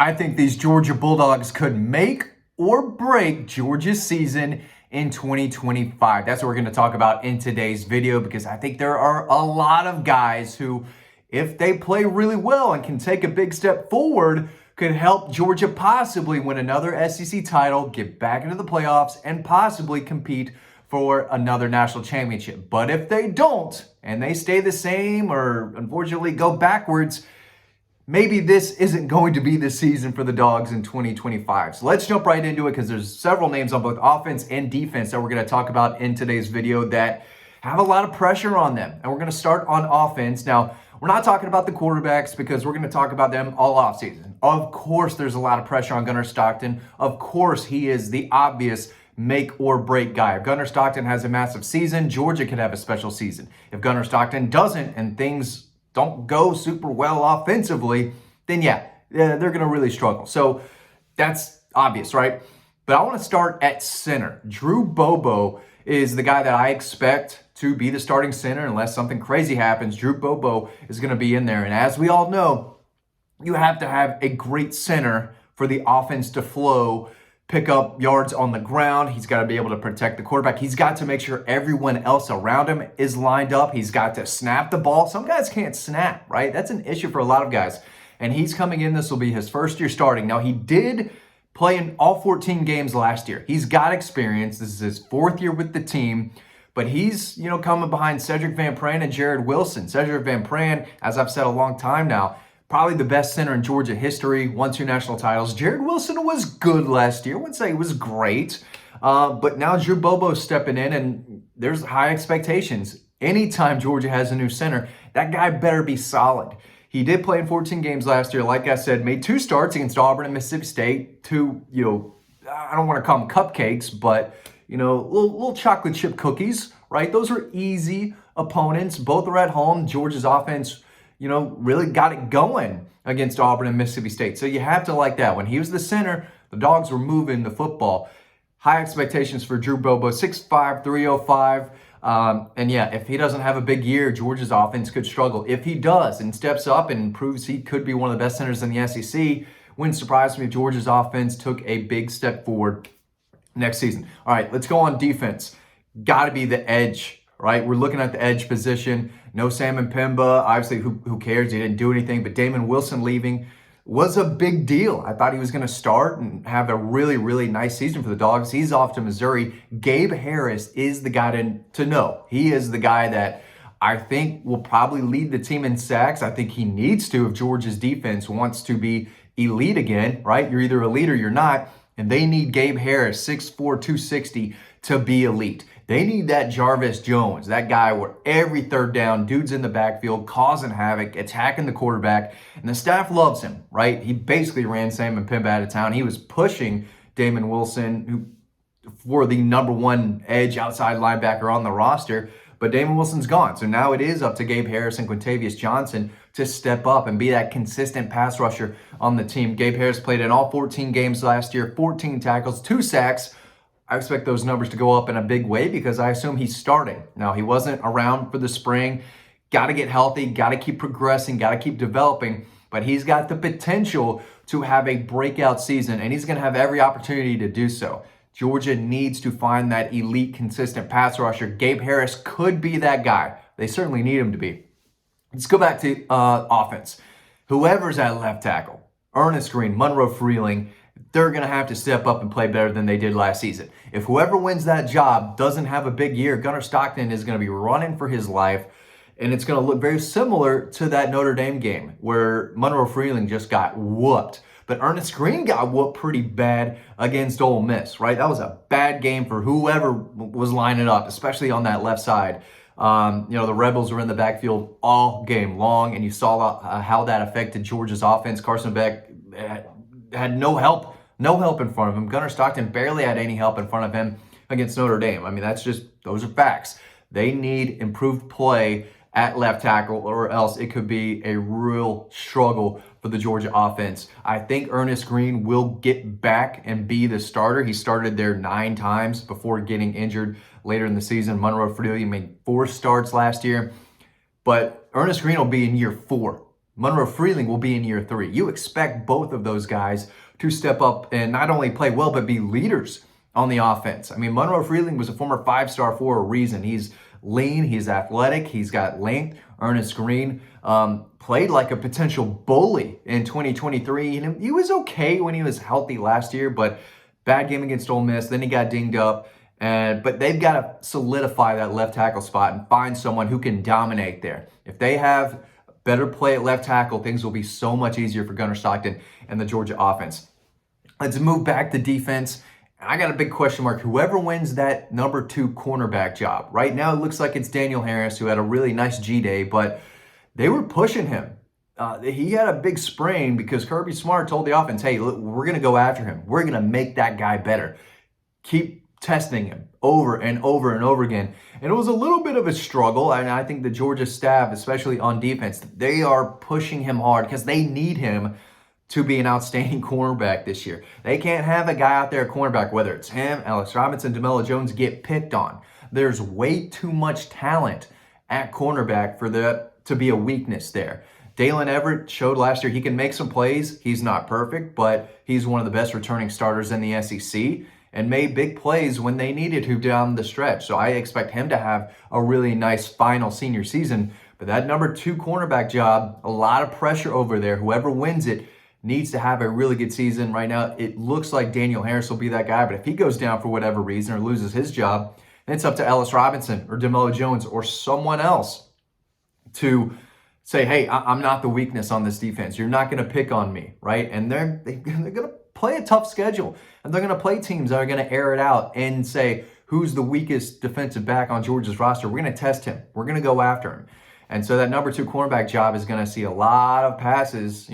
I think these Georgia Bulldogs could make or break Georgia's season in 2025. That's what we're going to talk about in today's video, because I think there are a lot of guys who, if they play really well and can take a big step forward, could help Georgia possibly win another SEC title, get back into the playoffs, and possibly compete for another national championship. But if they don't, and they stay the same or unfortunately go backwards, maybe this isn't going to be the season for the Dogs in 2025. So let's jump right into it, because there's several names on both offense and defense that we're going to talk about in today's video that have a lot of pressure on them. And we're going to start on offense. Now, we're not talking about the quarterbacks because we're going to talk about them all offseason. Of course, there's a lot of pressure on Gunnar Stockton. Of course, he is the obvious make or break guy. If Gunnar Stockton has a massive season, Georgia could have a special season. If Gunnar Stockton doesn't and things don't go super well offensively, then yeah, they're going to really struggle. So that's obvious, right? But I want to start at center. Drew Bobo is the guy that I expect to be the starting center unless something crazy happens. Drew Bobo is going to be in there. And as we all know, you have to have a great center for the offense to flow, pick up yards on the ground. He's got to be able to protect the quarterback. He's got to make sure everyone else around him is lined up. He's got to snap the ball. Some guys can't snap, right? That's an issue for a lot of guys. And he's coming in. This will be his first year starting. Now, he did play in all 14 games last year. He's got experience. This is his fourth year with the team. But he's, coming behind Cedric Van Pran and Jared Wilson. Cedric Van Pran, as I've said a long time now, probably the best center in Georgia history, won 2 national titles. Jared Wilson was good last year. I wouldn't say he was great. But now Drew Bobo's stepping in, and there's high expectations. Anytime Georgia has a new center, that guy better be solid. He did play in 14 games last year. Like I said, made 2 starts against Auburn and Mississippi State. 2, I don't want to call them cupcakes, but, little chocolate chip cookies, right? Those were easy opponents. Both are at home. Georgia's offense, really got it going against Auburn and Mississippi State. So you have to like that. When he was the center, the Dogs were moving the football. High expectations for Drew Bobo, 6'5", 305. And yeah, if he doesn't have a big year, Georgia's offense could struggle. If he does and steps up and proves he could be one of the best centers in the SEC, wouldn't surprise me if Georgia's offense took a big step forward next season. All right, let's go on defense. Got to be the edge, right? We're looking at the edge position. No Sam and Pimba. Obviously, who cares? He didn't do anything. But Damon Wilson leaving was a big deal. I thought he was going to start and have a really, really nice season for the Dogs. He's off to Missouri. Gabe Harris is the guy to know. He is the guy that I think will probably lead the team in sacks. I think he needs to if Georgia's defense wants to be elite again, right? You're either elite or you're not. And they need Gabe Harris, 6'4", 260, to be elite. They need that Jarvis Jones, that guy where every third down, dude's in the backfield, causing havoc, attacking the quarterback, and the staff loves him, right? He basically ran Sam and Pimba out of town. He was pushing Damon Wilson for the number 1 edge outside linebacker on the roster, but Damon Wilson's gone. So now it is up to Gabe Harris and Quintavious Johnson to step up and be that consistent pass rusher on the team. Gabe Harris played in all 14 games last year, 14 tackles, 2 sacks. I expect those numbers to go up in a big way because I assume he's starting. Now, he wasn't around for the spring. Got to get healthy, got to keep progressing, got to keep developing, but he's got the potential to have a breakout season, and he's going to have every opportunity to do so. Georgia needs to find that elite, consistent pass rusher. Gabe Harris could be that guy. They certainly need him to be. Let's go back to offense. Whoever's at left tackle, Ernest Green, Monroe Freeling, they're going to have to step up and play better than they did last season. If whoever wins that job doesn't have a big year, Gunnar Stockton is going to be running for his life, and it's going to look very similar to that Notre Dame game where Monroe Freeling just got whooped. But Ernest Green got whooped pretty bad against Ole Miss, right? That was a bad game for whoever was lining up, especially on that left side. The Rebels were in the backfield all game long, and you saw how that affected Georgia's offense. Carson Beck had no help in front of him. Gunnar Stockton barely had any help in front of him against Notre Dame. I mean, those are facts. They need improved play at left tackle, or else it could be a real struggle for the Georgia offense. I think Ernest Green will get back and be the starter. He started there 9 times before getting injured later in the season. Monroe Freeling made 4 starts last year, but Ernest Green will be in year 4. Monroe Freeling will be in year 3. You expect both of those guys to step up and not only play well, but be leaders on the offense. I mean, Monroe Freeling was a former 5-star for a reason. He's lean, he's athletic, he's got length. Ernest Green played like a potential bully in 2023. He was okay when he was healthy last year, but bad game against Ole Miss. Then he got dinged up. But they've got to solidify that left tackle spot and find someone who can dominate there. If they have better play at left tackle, things will be so much easier for Gunnar Stockton and the Georgia offense. Let's move back to defense. I got a big question mark. Whoever wins that number 2 cornerback job. Right now, it looks like it's Daniel Harris, who had a really nice G-Day, but they were pushing him. He had a big sprain because Kirby Smart told the offense, hey, look, we're going to go after him. We're going to make that guy better. Keep testing him over and over and over again. And it was a little bit of a struggle. And I think the Georgia staff, especially on defense, they are pushing him hard because they need him to be an outstanding cornerback this year. They can't have a guy out there, cornerback, whether it's him, Alex Robinson, DeMello Jones, get picked on. There's way too much talent at cornerback for that to be a weakness there. Dalen Everett showed last year he can make some plays. He's not perfect, but he's one of the best returning starters in the SEC and made big plays when they needed to down the stretch. So I expect him to have a really nice final senior season. But that number 2 cornerback job, a lot of pressure over there. Whoever wins it needs to have a really good season. Right now, it looks like Daniel Harris will be that guy, but if he goes down for whatever reason or loses his job, then it's up to Ellis Robinson or DeMello Jones or someone else to say, hey, I'm not the weakness on this defense. You're not going to pick on me, right? And they're going to play a tough schedule, and they're going to play teams that are going to air it out and say, who's the weakest defensive back on Georgia's roster? We're going to test him. We're going to go after him. And so that number 2 cornerback job is going to see a lot of passes,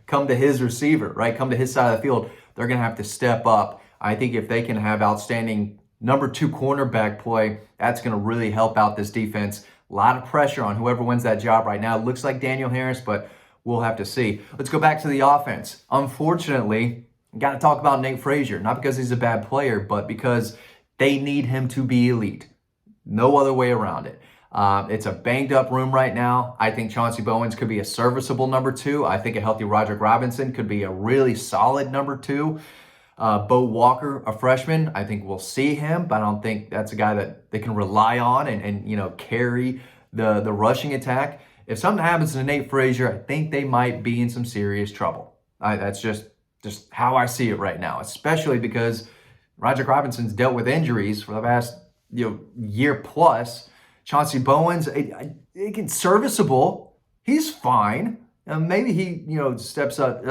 come to his receiver, right? Come to his side of the field. They're going to have to step up. I think if they can have outstanding number 2 cornerback play, that's going to really help out this defense. A lot of pressure on whoever wins that job right now. It looks like Daniel Harris, but we'll have to see. Let's go back to the offense. Unfortunately, got to talk about Nate Frazier, not because he's a bad player, but because they need him to be elite. No other way around it. It's a banged up room right now. I think Chauncey Bowens could be a serviceable number 2. I think a healthy Roderick Robinson could be a really solid number 2. Bo Walker, a freshman, I think we'll see him, but I don't think that's a guy that they can rely on and carry the rushing attack. If something happens to Nate Frazier, I think they might be in some serious trouble. That's just how I see it right now, especially because Roderick Robinson's dealt with injuries for the past year plus. Chauncey Bowens, it's serviceable. He's fine. Maybe he steps up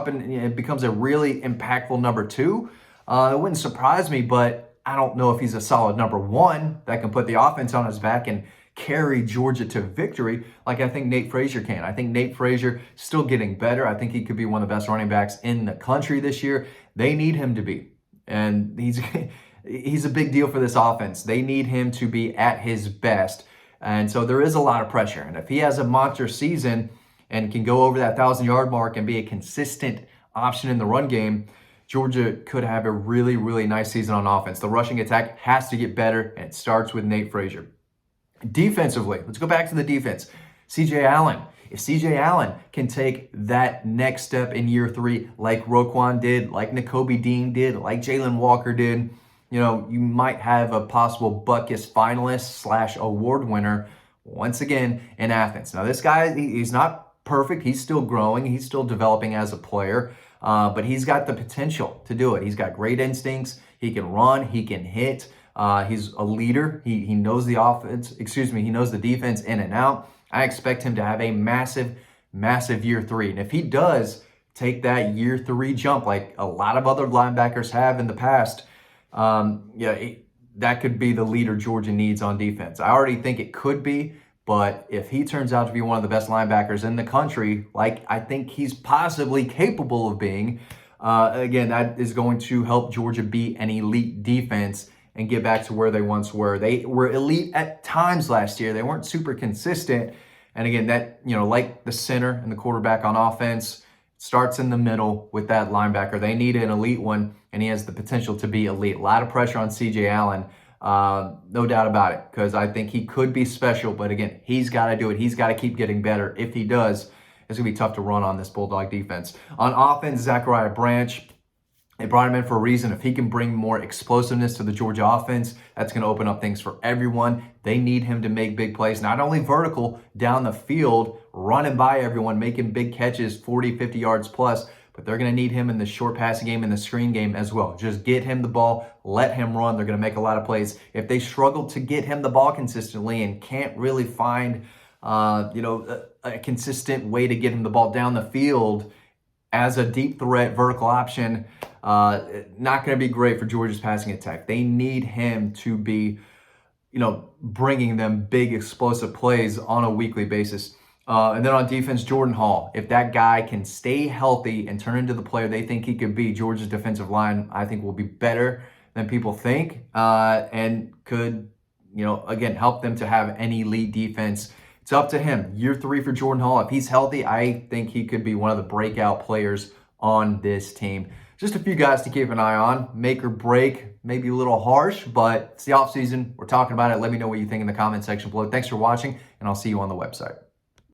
and becomes a really impactful number 2. It wouldn't surprise me, but I don't know if he's a solid number 1 that can put the offense on his back and carry Georgia to victory like I think Nate Frazier can. I think Nate Frazier still getting better. I think he could be one of the best running backs in the country this year. They need him to be. And he's a big deal for this offense. They need him to be at his best. And so there is a lot of pressure. And if he has a monster season and can go over that 1,000-yard mark and be a consistent option in the run game, Georgia could have a really, really nice season on offense. The rushing attack has to get better, and it starts with Nate Frazier. Defensively, let's go back to the defense. C.J. Allen. If C.J. Allen can take that next step in year 3 like Roquan did, like Nakobe Dean did, like Jalen Walker did, you might have a possible Butkus finalist / award winner once again in Athens. Now, this guy, he's not perfect. He's still growing. He's still developing as a player, but he's got the potential to do it. He's got great instincts. He can run. He can hit. He's a leader. He knows the offense. He knows the defense in and out. I expect him to have a massive, massive year 3. And if he does take that year 3 jump like a lot of other linebackers have in the past, that could be the leader Georgia needs on defense. I already think it could be, but if he turns out to be one of the best linebackers in the country, like I think he's possibly capable of being, again, that is going to help Georgia be an elite defense and get back to where they once were. They were elite at times last year. They weren't super consistent. And again, that, like the center and the quarterback on offense, starts in the middle with that linebacker. They need an elite one, and he has the potential to be elite. A lot of pressure on C.J. Allen, No doubt about it, because I think he could be special. But again, he's got to do it. He's got to keep getting better. If he does, it's going to be tough to run on this Bulldog defense. On offense, Zachariah Branch, they brought him in for a reason. If he can bring more explosiveness to the Georgia offense, that's going to open up things for everyone. They need him to make big plays, not only vertical down the field, running by everyone, making big catches, 40, 50 yards plus, but they're going to need him in the short passing game and the screen game as well. Just get him the ball, let him run. They're going to make a lot of plays. If they struggle to get him the ball consistently and can't really find a consistent way to get him the ball down the field as a deep threat vertical option, not going to be great for Georgia's passing attack. They need him to be, bringing them big explosive plays on a weekly basis. And then on defense, Jordan Hall. If that guy can stay healthy and turn into the player they think he could be, Georgia's defensive line, I think, will be better than people think, and could, again, help them to have an elite defense. It's up to him. Year 3 for Jordan Hall. If he's healthy, I think he could be one of the breakout players on this team. Just a few guys to keep an eye on. Make or break, maybe a little harsh, but it's the offseason. We're talking about it. Let me know what you think in the comment section below. Thanks for watching, and I'll see you on the website.